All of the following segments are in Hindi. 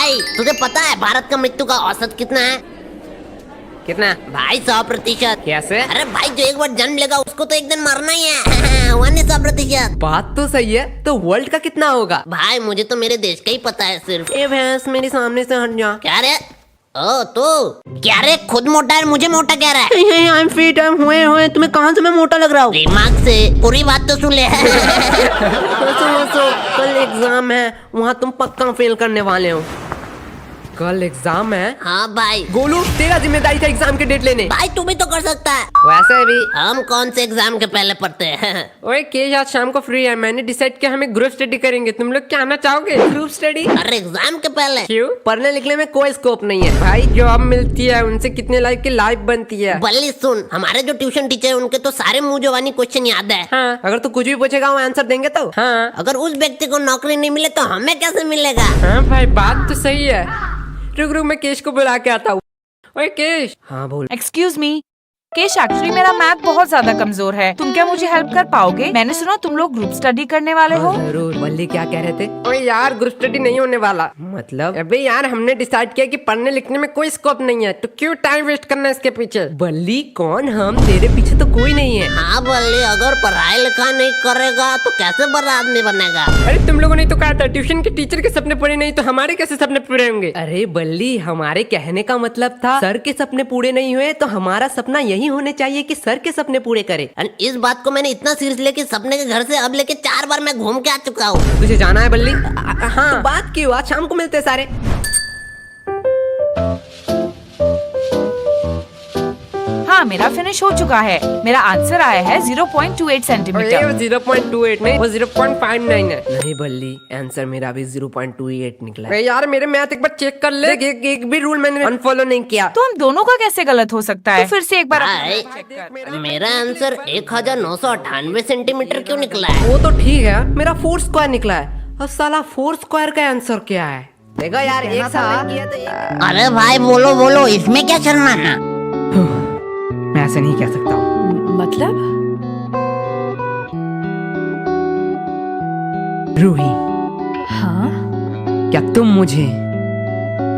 भाई तुझे पता है भारत का मृत्यु का औसत कितना है? कितना? भाई 100%। कैसे? अरे भाई जो एक बार जन्म लेगा उसको तो एक दिन मरना ही है। 100%। बात तो सही है, तो वर्ल्ड का कितना होगा? भाई मुझे तो मेरे देश का ही पता है सिर्फ। ए भैंस मेरे सामने से हट जा। क्या रे? ओ तू क्या रे, खुद मोटा है मुझे मोटा कह रहा है? I am fit, I am हुए तुम्हें कहाँ से मैं मोटा लग रहा हूँ? दिमाग से पूरी बात तो सुन ले। हंसो, कल एग्जाम है, वहाँ तुम पक्का फेल करने वाले हो। कल एग्जाम है? हाँ भाई। गोलू तेरा जिम्मेदारी था एग्जाम के डेट लेने। भाई तू भी तो कर सकता है। वैसे भी हम कौन से एग्जाम के पहले पढ़ते हैं? ओए केश आज शाम को फ्री है, मैंने डिसाइड किया हमें ग्रुप स्टडी करेंगे। तुम लोग क्या आना चाहोगे ग्रुप स्टडी? अरे एग्जाम के पहले? क्यों? पढ़ने लिखने में कोई स्कोप नहीं है भाई, जॉब मिलती है उनसे कितने लाइफ की लाइफ बनती है। बल्ली सुन, हमारे जो ट्यूशन टीचर है उनके तो सारे मुंह जवानी क्वेश्चन याद है। हाँ, अगर तू कुछ भी पूछेगा वो आंसर देंगे तो। हाँ अगर उस व्यक्ति को नौकरी नहीं मिले तो हमें कैसे मिलेगा? हाँ भाई बात तो सही है। रुक मैं केश को बुला के आता हूँ। ओए केश। हाँ बोल। एक्सक्यूज मी केश, एक्चुअली मेरा मैथ बहुत ज्यादा कमजोर है, तुम क्या मुझे हेल्प कर पाओगे? मैंने सुना तुम लोग ग्रुप स्टडी करने वाले हो। जरूर। बल्ली क्या कह रहे थे? ओए यार ग्रुप स्टडी नहीं होने वाला। मतलब? अबे यार हमने डिसाइड किया कि पढ़ने लिखने में कोई स्कोप नहीं है, तो क्यों टाइम वेस्ट करना इसके पीछे? बल्ली कौन हम? तेरे पीछे तो कोई नहीं है। हाँ बल्ली, अगर पढ़ाई लिखाई नहीं करेगा तो कैसे बड़ा आदमी बनेगा? अरे तुम लोगों ने तो कहा था ट्यूशन के टीचर के सपने पूरे नहीं तो हमारे कैसे सपने पूरे होंगे? अरे बल्ली हमारे कहने का मतलब था सर के सपने पूरे नहीं हुए तो हमारा सपना यही होने चाहिए कि सर के सपने पूरे करे। इस बात को मैंने इतना सीरियस लिया कि सपने के घर से अब लेके 4 बार मैं घूम के आ चुका हूँ। तुझे जाना है बल्ली? हाँ तो बात क्यों? आज शाम को मिलते हैं सारे। हाँ मेरा फिनिश हो चुका है, मेरा आंसर आया है 0.28 सेंटीमीटर। 0.28 नहीं, वो 0.59 है। नहीं बल्ली आंसर मेरा भी 0.28 निकला है। यार मेरे मैथ एक बार चेक कर ले। एक भी रूल मैंने अनफॉलो नहीं किया। तो हम दोनों का कैसे गलत हो सकता है? तो फिर से एक बार भाई मेरा आंसर 1998 सेंटीमीटर क्यों निकला है? वो तो ठीक है, मेरा 4 स्क्वायर निकला है। अब साला 4 स्क्वायर का आंसर क्या है? देखो यार एक साल किया तो अरे भाई बोलो बोलो, इसमें क्या शर्माना? मैं ऐसे नहीं कह सकता हूँ। मतलब? रूही हाँ क्या तुम मुझे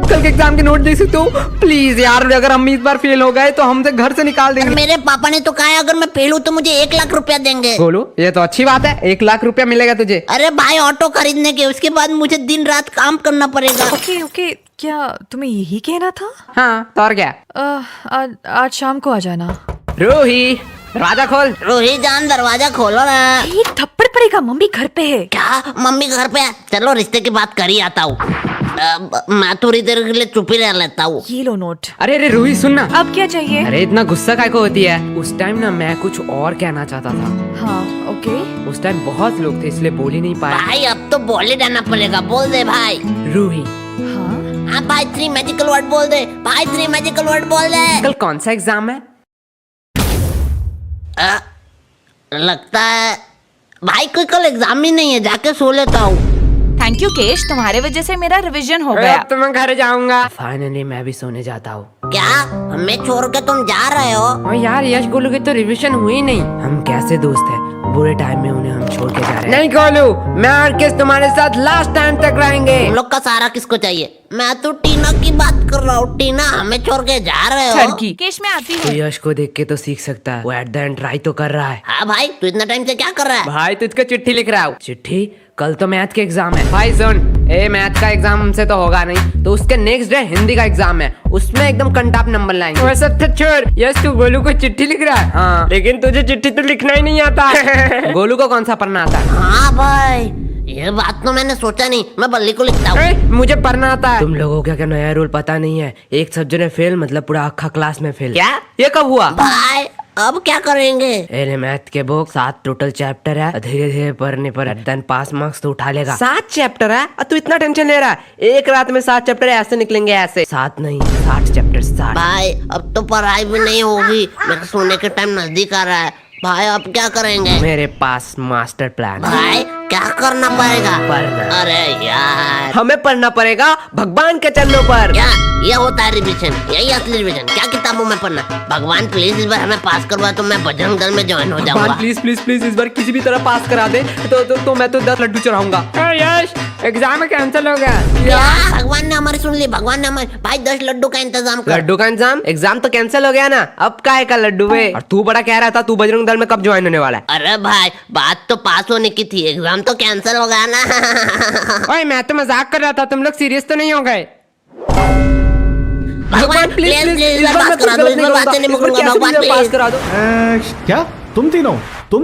कल के एग्जाम के नोट दे सकते हो? प्लीज यार, अगर हम इस बार फेल हो गए तो हमसे घर से निकाल देंगे। मेरे पापा ने तो कहा है अगर मैं फेल हूँ तो मुझे 1 लाख रुपया देंगे। बोलो ये तो अच्छी बात है, 1 लाख रुपया मिलेगा तुझे। अरे भाई ऑटो खरीदने के, उसके बाद मुझे दिन रात काम करना पड़ेगा। ओके ओके, क्या तुम्हें यही कहना था? हाँ तो और क्या? आज शाम को आ जाना। रूही दरवाजा खोल। रोही जान दरवाजा खोलो ना। एक थप्पड़ पड़ेगा, मम्मी घर पे है। क्या मम्मी घर पे है? चलो रिश्ते की बात कर ही आता हूँ। मैं थोड़ी देर के लिए चुप ही रह लेता हूँ। ये लो नोट। अरे रूही सुन ना। अब क्या चाहिए? अरे इतना गुस्सा काय को होती है? उस टाइम ना मैं कुछ और कहना चाहता था। हाँ ओके। उस टाइम बहुत लोग थे इसलिए बोल ही नहीं पाया। भाई अब तो बोल ही देना पड़ेगा, बोल दे भाई। रूही हाँ भाई 3 मैजिकल वर्ड बोल दे भाई, 3 मैजिकल वर्ड बोल दे। कल कौन सा एग्जाम है? लगता है भाई कोई कल एग्जाम ही नहीं है, जाके सो लेता हूँ। थैंक यू केश, तुम्हारे वजह से मेरा रिवीजन हो गया। अब तो मैं घर जाऊंगा। फाइनली मैं भी सोने जाता हूँ। क्या हमें छोड़ के तुम जा रहे हो? और यार यश गोलू की तो रिवीजन हुई नहीं। हम कैसे दोस्त हैं, बुरे टाइम में उन्हें हम छोड़ के जा रहे हैं। नहीं गोलू, मैं और किस तुम्हारे साथ लास्ट टाइम तक रहेंगे। तुम लोग का सहारा किसको चाहिए? मैं तो टीना की बात कर रहा हूँ। टीना हमें छोड़ के जा रहे हो? ठरकी केश मैं आती तो हूँ। यश को देख के तो सीख सकता है, वो एट द एंड ट्राई तो कर रहा है। हाँ भाई तू इतना टाइम से क्या कर रहा है? भाई तुझको चिट्ठी लिख रहा हूँ। चिट्ठी? कल तो मैथ के एग्जाम है। भाई सुन, मैथ का एग्जाम हमसे तो होगा नहीं, तो उसके नेक्स्ट डे हिंदी का एग्जाम है, उसमें एकदम कंटाप नंबर लाएंगे। वो सब तो छोड़, यस तू गोलू को चिट्ठी लिख रहा है। हाँ लेकिन तुझे चिट्ठी तो लिखना ही नहीं आता। गोलू को कौन सा पढ़ना आता है? हाँ भाई ये बात तो मैंने सोचा नहीं, मैं बल्ली को लिखता हूँ। मुझे पढ़ना आता है। तुम लोगों को क्या नया रूल पता नहीं है? एक सब्जेक्ट में फेल मतलब पूरा अक्खा क्लास में फेल। क्या? ये कब हुआ? भाई अब क्या करेंगे? अरे मैथ के बुक 7 टोटल चैप्टर है, धीरे धीरे पढ़ने पर देन पास मार्क्स तो उठा लेगा। 7 चैप्टर है? तू इतना टेंशन ले रहा है? एक रात में 7 चैप्टर ऐसे निकलेंगे ऐसे। 7 नहीं 60 चैप्टर 60। भाई अब तो पढ़ाई भी नहीं होगी, मेरे सोने के टाइम नजदीक आ रहा है। भाई अब क्या करेंगे? मेरे पास मास्टर प्लान। भाई क्या करना पड़ेगा? पढ़ना। अरे यार हमें पढ़ना पड़ेगा भगवान के चरणों पर। क्या ये होता है रिविजन? यही असली रिविजन? क्या किताबों में पढ़ना? भगवान प्लीज इस बार हमें पास करवा, तो मैं बजरंग दल में ज्वाइन हो जाऊंगा। प्लीज प्लीज प्लीज इस बार किसी भी तरह पास करा दे तो मैं तो 10 लड्डू चढ़ाऊंगा। यश एग्जाम कैंसिल हो गया। क्या भगवान ने हमारी सुन ली, भगवान ने हमारे भाई 10 लड्डू का इंतजाम कर। लड्डू का इंतजाम? एग्जाम तो कैंसिल हो गया ना, अब काय का लड्डू है? और तू बड़ा कह रहा था तू बजरंग दल में कब ज्वाइन होने वाला है? अरे भाई बात तो पास होने की थी, एग्जाम तो कैंसिल हो गया ना। ओए मैं तो मजाक कर रहा था, तुम लोग सीरियस तो नहीं हो गए? भगवान प्लीज प्लीज इस बार पास करा दो, इस बार बातें नहीं मुकरूंगा, भगवान पास प्लीज। करा दो। क्या तुम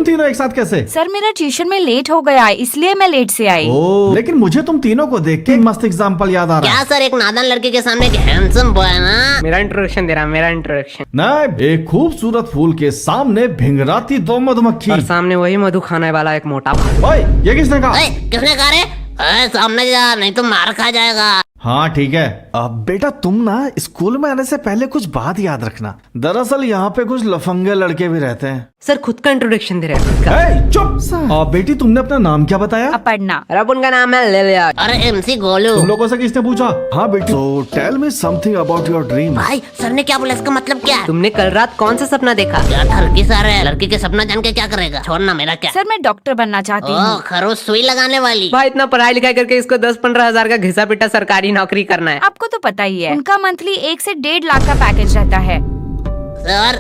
तीनों एक साथ कैसे? सर मेरा ट्यूशन में लेट हो गया है, इसलिए मैं लेट से आई। ओ, लेकिन मुझे तुम तीनों को देख के एक मस्त एग्जाम्पल याद आ रहा क्या है। सर, एक नादान लड़के के सामने एक हैंडसम बॉय ना। मेरा इंट्रोडक्शन दे रहा, मेरा इंट्रोडक्शन। नहीं, एक खूबसूरत फूल के सामने भिंगराती दो मधुमक्खी। और सामने वही मधु खाने वाला एक मोटा। ओए, ये किसने कहा? ओए, किसने कहा रे? ओए, सामने जा, नहीं तो मार खा जाएगा। हाँ ठीक है। अब बेटा तुम ना स्कूल में आने से पहले कुछ बात याद रखना। दरअसल यहाँ पे कुछ लफंगे लड़के भी रहते हैं। सर खुद का इंट्रोडक्शन दे रहे हैं, खुद का। ए, चुप। बेटी तुमने अपना नाम क्या बताया? अपर्णा। और अब उनका नाम है ले लिया। अरे MC गोलू। तुम लोगों से किसने पूछा? हाँ बेटी, so tell me something about your dream। भाई सर ने क्या बोला, इसका मतलब क्या है? तुमने कल रात कौन सा सपना देखा? क्या ठरकी सर है, लड़की के सपना जान के क्या करेगा? छोड़ना, मेरा क्या। सर मैं डॉक्टर बनना चाहती ओ हूँ। खरोच सुई लगाने वाली। भाई इतना पढ़ाई लिखाई करके इसको 10-15 हजार का घिसा पिटा सरकारी नौकरी करना है। आपको तो पता ही है, उनका मंथली 1 से 1.5 लाख का पैकेज रहता है। सर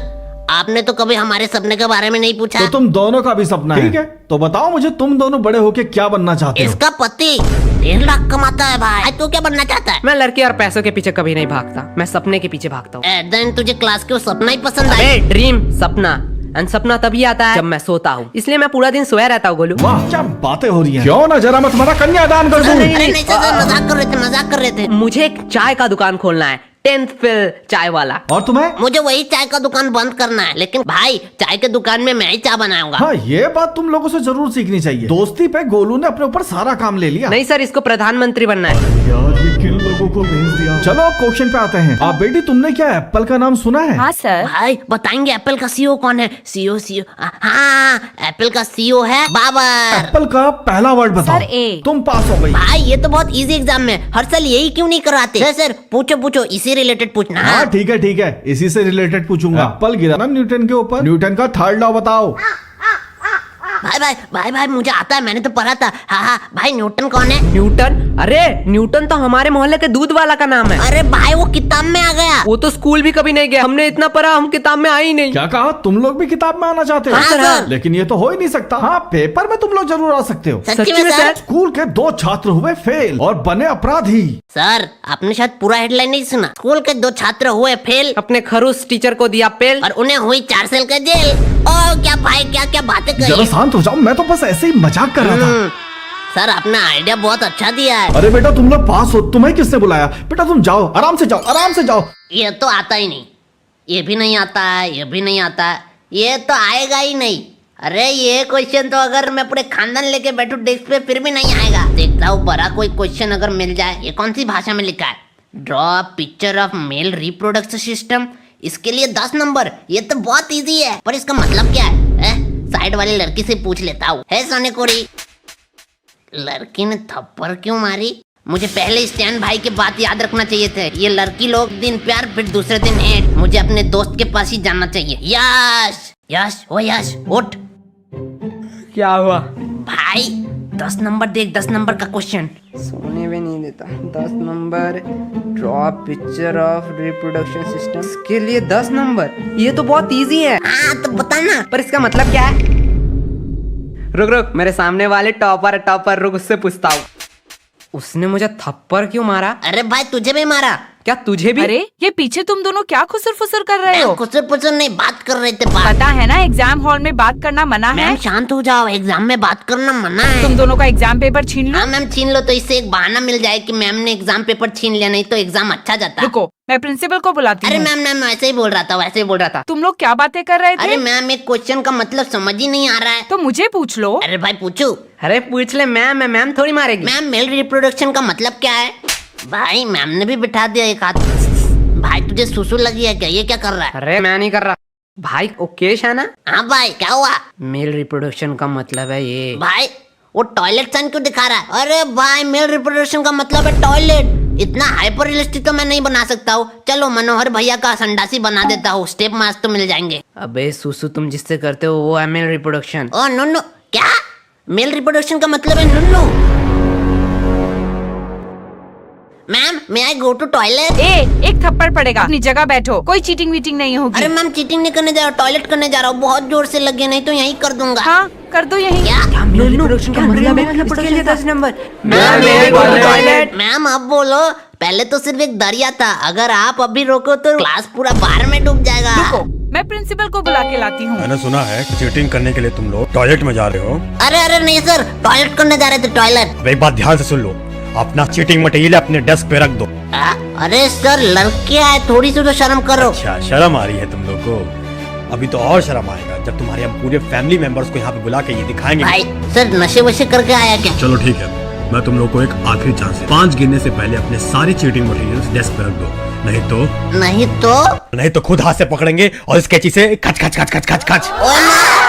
आपने तो कभी हमारे सपने के बारे में नहीं पूछा। तो तुम दोनों का भी सपना है? ठीक है, तो बताओ मुझे, तुम दोनों बड़े होके क्या बनना चाहते हो? इसका पति 1.5 लाख कमाता है भाई, तू क्या बनना चाहता है? मैं लड़की और पैसों के पीछे कभी नहीं भागता, मैं सपने के पीछे भागता हूँ। देन तुझे क्लास के वो सपना ही पसंद आया। अरे ड्रीम, सपना। एंड सपना तभी आता है जब मैं सोता हूँ, इसलिए मैं पूरा दिन सोया रहता हूँ। गोलू वाह, क्या बातें हो रही हैं। क्यों ना जरा मैं तुम्हारा कन्यादान कर दूं? अरे नहीं सर, मजाक कर रहे थे, मजाक कर रहे थे। मुझे एक चाय का दुकान खोलना है, 10th फेल चाय वाला। और तुम्हें? मुझे वही चाय का दुकान बंद करना है, लेकिन भाई चाय के दुकान में मैं ही चाय बनाऊंगा। हाँ, ये बात तुम लोगों से जरूर सीखनी चाहिए। दोस्ती पे गोलू ने अपने ऊपर सारा काम ले लिया। नहीं सर, इसको प्रधानमंत्री बनना है। यार ये किन लोगों को भेज दिया। चलो क्वेश्चन पे आते हैं। आप बेटी तुमने क्या एप्पल का नाम सुना है? हाँ सर। भाई बताएंगे एप्पल का CEO कौन है? CEO हाँ, एप्पल का CEO है बाबर। एप्पल का पहला वर्ड बताओ। Sir, A। तुम पास हो गई। भाई ये तो बहुत इजी एग्जाम में, हर साल यही क्यों नहीं कराते? सर पूछो, इसी रिलेटेड पूछना। हाँ ठीक है, इसी से रिलेटेड पूछूंगा। एप्पल गिरा ना न्यूटन के ऊपर, न्यूटन का थर्ड लॉ बताओ। भाई मुझे आता है, मैंने तो पढ़ा था। हाँ भाई, न्यूटन कौन है? न्यूटन? अरे न्यूटन तो हमारे मोहल्ले के दूध वाला का नाम है। अरे भाई वो किताब में आ गया। वो तो स्कूल भी कभी नहीं गया, हमने इतना पढ़ा, हम किताब में आई नहीं। क्या कहा? तुम लोग भी किताब में आना चाहते हो? हाँ, सर। लेकिन ये तो हो ही नहीं सकता। हाँ, पेपर में तुम लोग जरूर आ सकते हो। सच्ची में सर? स्कूल के 2 छात्र हुए फेल और बने अपराधी। सर आपने शायद पूरा हेडलाइन नहीं सुना। स्कूल के 2 छात्र हुए फेल अपने खरूस टीचर को दिया पेल और उन्हें हुई 4 साल का जेल। ओ क्या भाई, क्या बातें जरा करी। शांत हो जाओ, मैं तो बस ऐसे ही मजाक कर रहा था। सर आपने आइडिया बहुत अच्छा दिया है। अरे बेटा तुम लोग पास हो, तुम्हें किसने बुलाया? बेटा तुम जाओ, आराम से जाओ। ये तो आता ही नहीं, ये भी नहीं आता है, ये भी नहीं आता है, ये तो आएगा ही नहीं। अरे ये क्वेश्चन तो अगर मैं पूरे खानदान लेके बैठूं डेस्क पे फिर भी नहीं आएगा। देखता हूँ बड़ा कोई क्वेश्चन अगर मिल जाए। ये कौन सी भाषा में लिखा है? Draw picture of male reproduction system, इसके लिए 10 नंबर। ये तो बहुत इजी है, पर इसका मतलब क्या है? साइड वाली लड़की से पूछ लेता हूँ। है सोने कोड़ी, लड़की ने थप्पड़ क्यों मारी? मुझे पहले स्टैन भाई की बात याद रखना चाहिए थे। ये लड़की लोग दिन प्यार फिर दूसरे दिन हेट। मुझे अपने दोस्त के पास ही जाना चाहिए। यश ओ यश उठ। क्या हुआ? भाई 10 नंबर देख, 10 नंबर का क्वेश्चन। सोने भी नहीं देता। 10 number, draw picture of reproduction system, इसके लिए 10 नंबर। ये तो बहुत इजी है। हाँ तो बता ना। पर इसका मतलब क्या है? रुक, मेरे सामने वाले टॉपर रुक, उससे पूछता हूँ। उसने मुझे थप्पड़ क्यों मारा? अरे भाई तुझे भी मारा। क्या तुझे भी? अरे ये पीछे तुम दोनों क्या खुसर फुसर कर रहे हो? कुछ नहीं, बात कर रहे थे। बात पता है ना एग्जाम हॉल में बात करना मना है। मैम शांत हो जाओ, एग्जाम में बात करना मना है। तुम दोनों का एग्जाम पेपर छीन लो। हाँ मैम छीन लो, तो इससे एक बहाना मिल जाए कि मैम ने एग्जाम पेपर छीन लिया, नहीं तो एग्जाम अच्छा जाता। रुको, मैं प्रिंसिपल को बुलाती अरे हूँ। मैम वैसे ही बोल रहा था। तुम लोग क्या बातें कर रहे थे? अरे मैम एक क्वेश्चन का मतलब समझ ही नहीं आ रहा है। तो मुझे पूछ लो। अरे भाई पूछू। अरे पूछ ले, मैम थोड़ी मारेगी। मैम मेल रिप्रोडक्शन का मतलब क्या है? भाई मैम ने भी बिठा दिया एक हाथ। भाई तुझे सुसु लगी है क्या? ये क्या कर रहा है? अरे मैं नहीं कर रहा भाई, ओकेश है ना? हाँ भाई क्या हुआ? मेल रिप्रोडक्शन का मतलब है ये। भाई वो टॉयलेट साइन क्यों दिखा रहा है? अरे भाई मेल रिप्रोडक्शन का मतलब है टॉयलेट। इतना हाइपर रियलिस्टिक तो मैं नहीं बना सकता हूँ। चलो मनोहर भैया का संडासी बना देता हूँ, स्टेप मार्क्स तो मिल जाएंगे। अबे सुसु तुम जिससे करते हो वो है मेल रिप्रोडक्शन। ओ नो क्या? मेल रिप्रोडक्शन का मतलब है नुन्नू? मैम मैं आई गो टू टॉयलेट। एक थप्पड़ पड़ेगा, अपनी जगह बैठो, कोई चीटिंग वीटिंग नहीं होगी। अरे मैम चीटिंग नहीं करने जा रहा हूँ, टॉयलेट करने जा रहा हूँ, बहुत जोर से लगे नहीं तो यहीं कर दूंगा। हाँ कर दो यहीं। क्या मैम अब बोलो, पहले तो सिर्फ एक दरिया था, अगर आप अभी रोको तो क्लास पूरा बाहर में डूब जाएगा। रुको, मैं प्रिंसिपल को बुला के लाती हूँ। मैंने सुना है कि चीटिंग करने के लिए तुम लोग टॉयलेट में जा रहे हो। अरे नहीं सर, टॉयलेट करने जा रहे थे, टॉयलेट। अब एक बात ध्यान से सुन लो, अपना चीटिंग मटेरियल अपने डेस्क पे रख दो। अरे सर लड़के आए, थोड़ी सी तो शर्म करो। अच्छा शर्म आ रही है तुम लोग को? अभी तो और शर्म आएगा जब तुम्हारे हम पूरे फैमिली मेंबर्स को यहाँ पे बुला के ये दिखाएंगे। भाई सर नशे वशे करके आया क्या? चलो ठीक है, मैं तुम लोग को एक आखिरी चांस है, 5 गिनने से पहले अपने सारी चीटिंग मटेरियल्स डेस्क पे रख दो, नहीं तो नहीं तो खुद हाथ से पकड़ेंगे और इस कैंची से खच खच खच खच खच खच। ओए माँ!